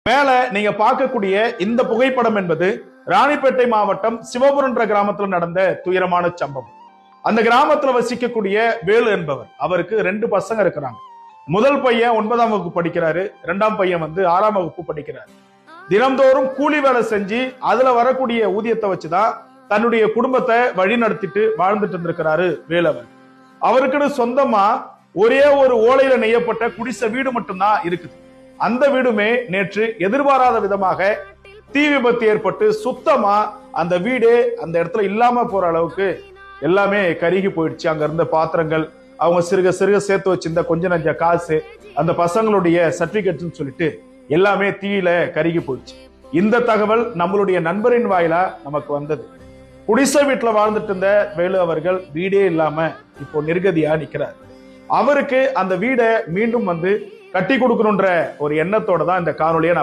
மேல நீங்க பார்க்கக்கூடிய இந்த புகைப்படம் என்பது ராணிப்பேட்டை மாவட்டம் சிவபுரன்ற கிராமத்துல நடந்த துயரமான சம்பவம். அந்த கிராமத்துல வசிக்கக்கூடிய வேலு என்பவர், அவருக்கு 2 பசங்க இருக்கிறாங்க. முதல் பையன் 9ஆம் வகுப்பு படிக்கிறாரு, 2ஆம் பையன் 6ஆம் வகுப்பு படிக்கிறாரு. தினம்தோறும் கூலி வேலை செஞ்சு அதுல வரக்கூடிய ஊதியத்தை வச்சுதான் தன்னுடைய குடும்பத்தை வழி நடத்திட்டு வாழ்ந்துட்டு இருந்திருக்கிறாரு வேலவர். அவருக்குன்னு சொந்தமா ஒரே ஒரு ஓலையில நெய்யப்பட்ட குடிசை வீடு மட்டும்தான் இருக்குது. அந்த வீடுமே நேற்று எதிர்பாராத விதமாக தீ விபத்து ஏற்பட்டு சுத்தமா அந்த வீடு அந்த இடத்துல இல்லாம போற அளவுக்கு எல்லாமே கருகி போயிடுச்சு. அங்க இருந்த பாத்திரங்கள், அவங்க சிறுக சிறுக சேர்த்து வச்சிருந்த கொஞ்ச நஞ்ச காசு, அந்த பசங்களுடைய சர்டிபிகேட்ஸ் சொல்லிட்டு எல்லாமே தீயில கருகி போயிடுச்சு. இந்த தகவல் நம்மளுடைய நண்பரின் வாயிலா நமக்கு வந்தது. குடிசை வீட்டுல வாழ்ந்துட்டு இருந்த வேலு அவர்கள் வீடே இல்லாம இப்போ நிர்கதியா நிக்கிறார். அவருக்கு அந்த வீடை மீண்டும் கட்டி கொடுக்கணுன்ற ஒரு எண்ணத்தோட தான் இந்த காணொலியை